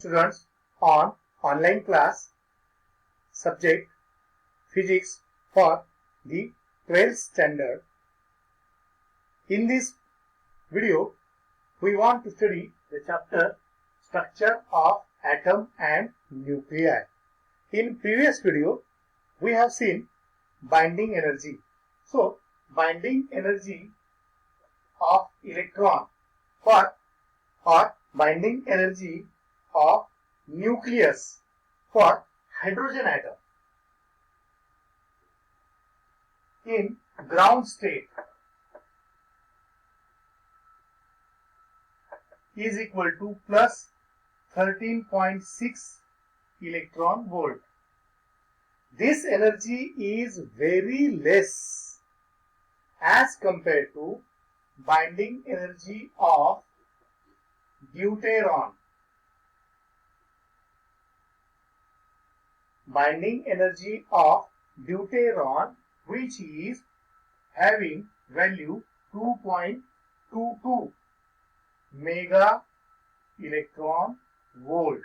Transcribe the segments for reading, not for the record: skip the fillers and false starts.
Students on online class subject physics for the 12th standard. In this video we want to study the chapter structure of atom and nuclei. In previous video we have seen binding energy. So binding energy of electron or binding energy of nucleus for hydrogen atom in ground state is equal to plus 13.6 electron volt. This energy is very less as compared to binding energy of deuteron. Binding energy of deuteron, which is having value 2.22 mega electron volt,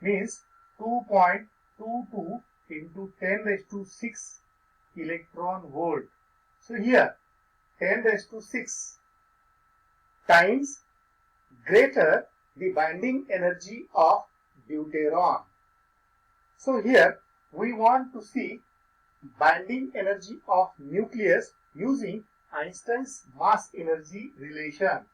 means 2.22 into 10 raised to 6 electron volt. So here 10 raised to 6 times greater the binding energy of deuteron. So here we want to see binding energy of nucleus using Einstein's mass energy relation.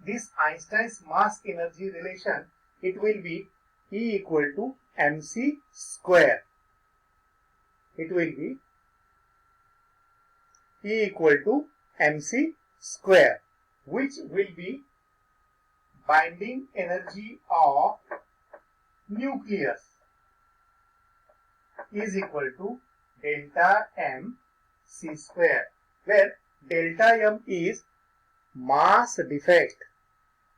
This Einstein's mass energy relation, it will be E equal to mc square. It will be E equal to mc square, which will be binding energy of nucleus is equal to delta m c square, where delta m is mass defect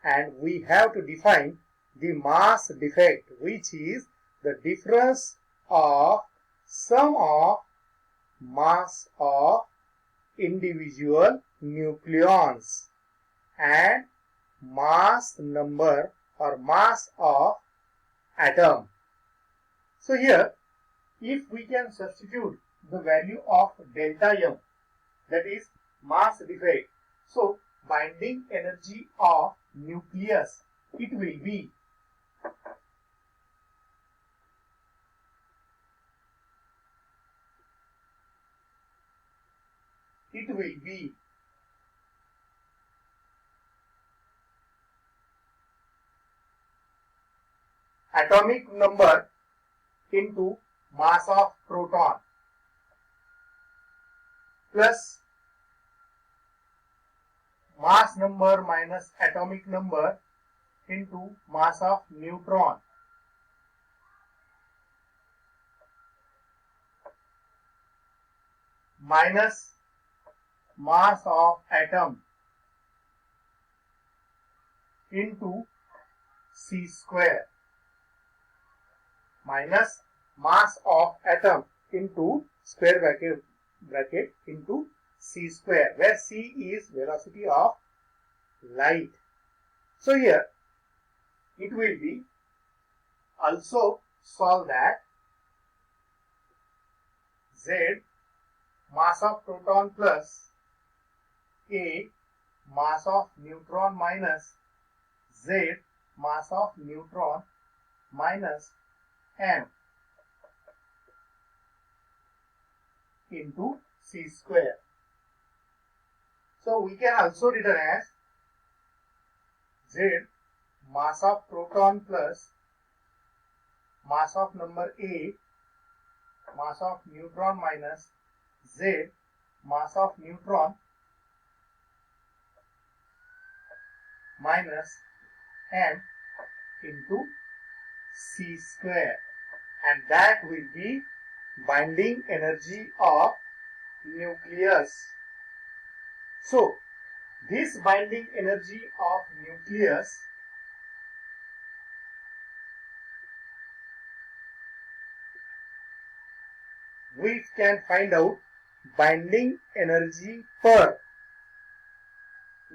and we have to define the mass defect, which is the difference of sum of mass of individual nucleons and mass number or mass of atom. So here if we can substitute the value of delta m, that is mass defect, so binding energy of nucleus, it will be atomic number into mass of proton plus mass number minus atomic number into mass of neutron minus mass of atom into c square minus mass of atom into square bracket into c square, where c is velocity of light. So here it will be also solve that z mass of proton plus a mass of neutron minus z mass of neutron minus m into c square. So we can also written as z mass of proton plus mass of number a mass of neutron minus z mass of neutron minus m into c square, and that will be binding energy of nucleus. So this binding energy of nucleus we can find out binding energy per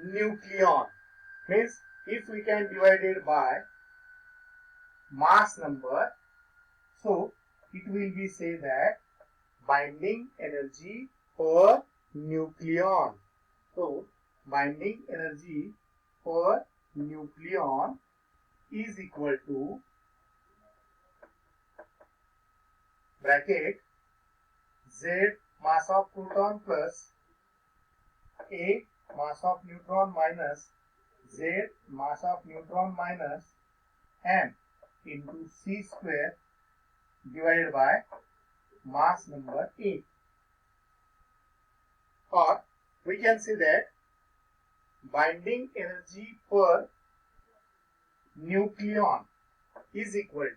nucleon, means if we can divide it by mass number. So it will be say that binding energy per nucleon. So binding energy per nucleon is equal to bracket Z mass of proton plus A mass of neutron minus Z mass of neutron minus m into C square divided by mass number A. Or we can say that binding energy per nucleon is equal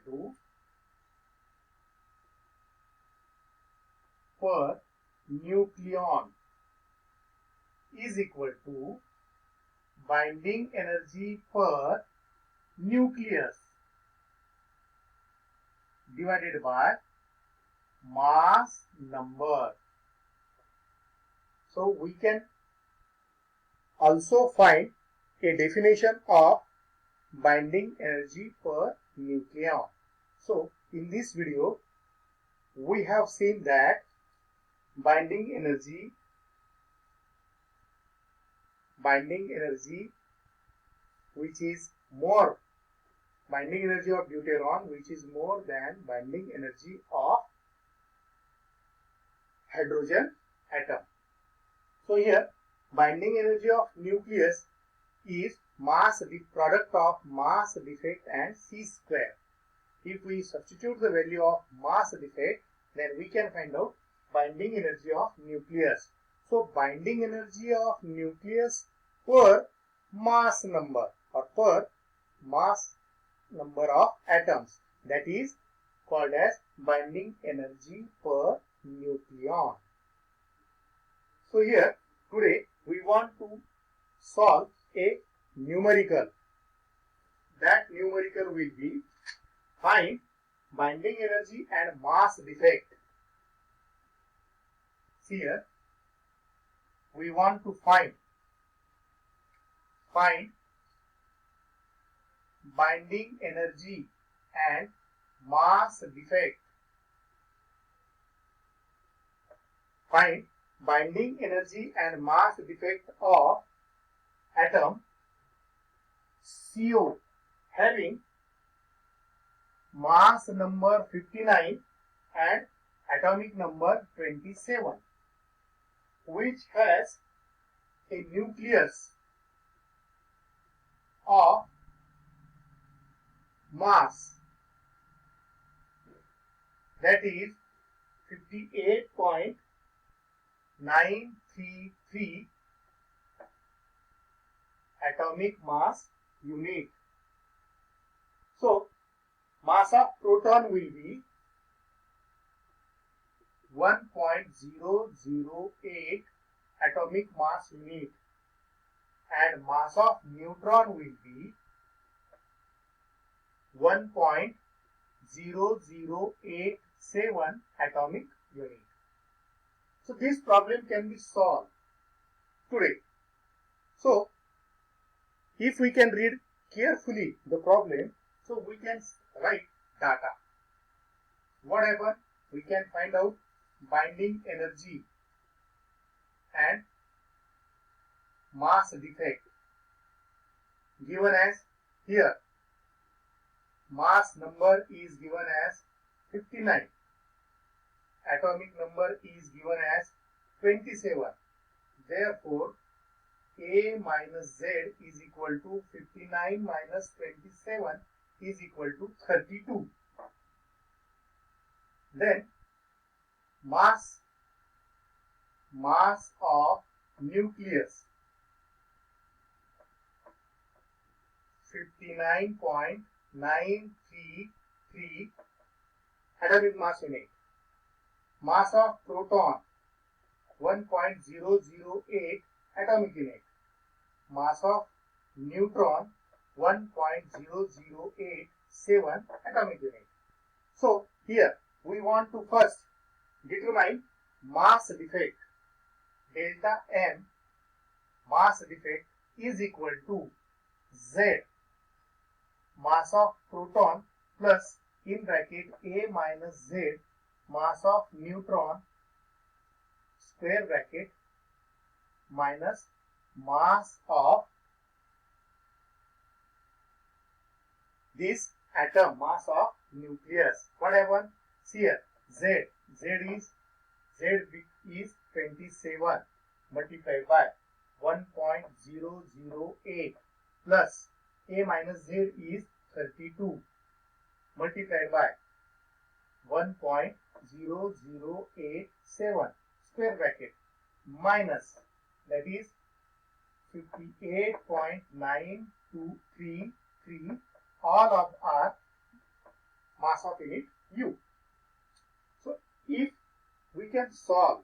to binding energy per nucleus divided by mass number. So we can also find a definition of binding energy per nucleon. So in this video we have seen that binding energy which is more binding energy of deuteron which is more than binding energy of hydrogen atom. So here binding energy of nucleus is product of mass defect and C square. If we substitute the value of mass defect, then we can find out binding energy of nucleus. So binding energy of nucleus per mass number or per mass number of atoms, that is called as binding energy per nucleon. So here today we want to solve a numerical. That numerical will be find binding energy and mass defect. See here we want to find binding energy and mass defect. Find binding energy and mass defect of atom CO having mass number 59 and atomic number 27, which has a nucleus of mass that is 58.933 atomic mass unit. So mass of proton will be 1.008 atomic mass unit and mass of neutron will be 1.0087 atomic unit. So this problem can be solved today. So if we can read carefully the problem, so we can write data. What happened? We can find out binding energy and mass defect given as here. Mass number is given as 59. Atomic number is given as 27. Therefore, A minus Z is equal to 59 minus 27 is equal to 32. Then mass of nucleus 59.933 atomic mass unit. Mass of proton 1.008 atomic unit. Mass of neutron 1.0087 atomic unit. So here we want to first determine mass defect. Delta M mass defect is equal to Z mass of proton plus in bracket A minus Z mass of neutron square bracket minus mass of this atom, mass of nucleus. What happened here? Z is 27 multiplied by 1.008 plus A minus Z is 32 multiplied by 1.0087 square bracket minus, that is 58.9233, all of our mass of unit U. So if we can solve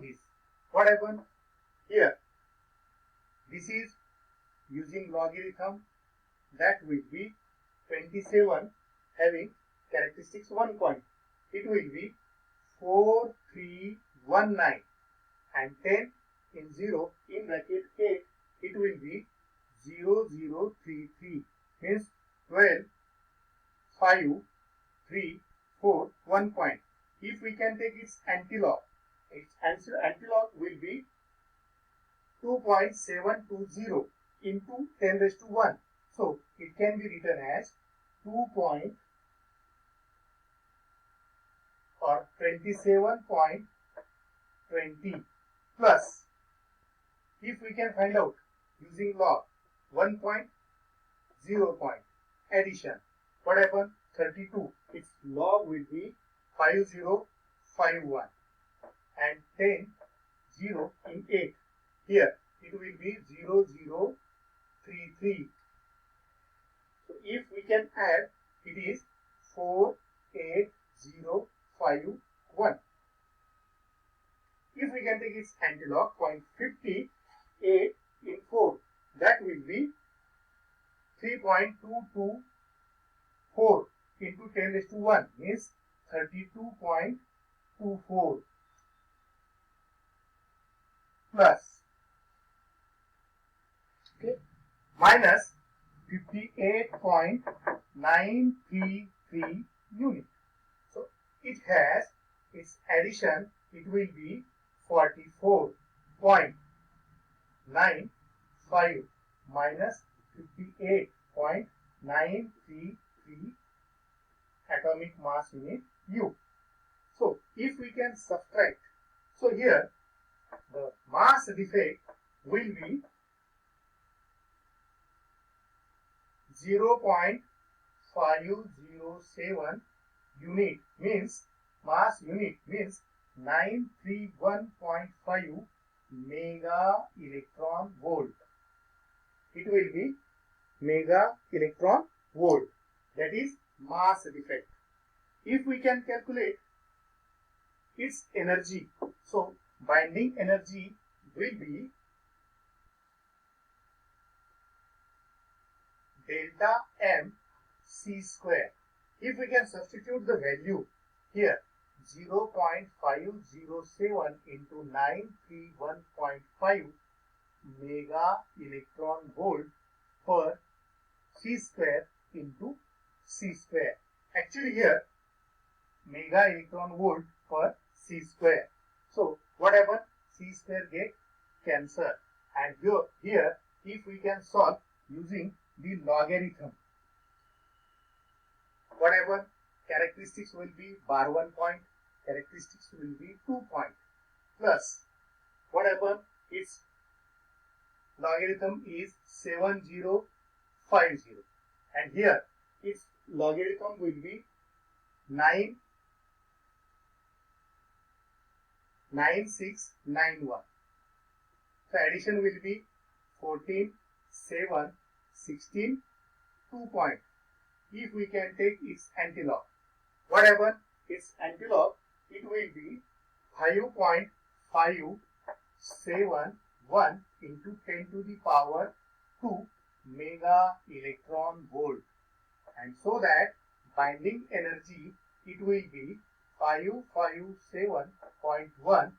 this, what happens here? This is using logarithm, that will be 27 having characteristics 1 point. It will be 4319 and 10 in 0 in bracket 8, it will be 0033, means 12 5 3 4 1 point. If we can take its antilog will be 2.720 into 10 raised to 1. So it can be written as 27.20 plus, if we can find out using log, 1 point, 0 point, addition. What happened? 32. Its log will be 5051 and 10 0 in 8. Here it will be 0033. So if we can add, it is 48051. If we can take its antilog 0.58 in 4, that will be 3.224 into 10 raised to 1, means 32.24 plus, okay, minus 58.933 unit. So it has its addition, it will be 44.95 minus 58.933 atomic mass unit U. So if we can subtract, so here the mass defect will be 0.507 unit, means mass unit means 931.5 mega electron volt. It will be mega electron volt, that is mass defect. If we can calculate its energy, so binding energy will be delta m c square. If we can substitute the value here, 0.507 into 931.5 mega electron volt per c square into c square. Actually here mega electron volt per c square. So what happens? C square get cancelled, and here if we can solve using the logarithm, what happens? Characteristics will be bar 1 point, characteristics will be 2 point, plus what happens? Its logarithm is 7050, and here its logarithm will be 9691. So addition will be 14, 7, 16, 2 point. If we can take its antilog, what happens? Its antilog, it will be 5.571 into 10 to the power 2 mega electron volt, and so that binding energy, it will be 557.1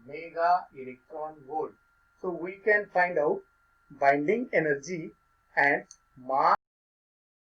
mega electron volt. So we can find out binding energy and mass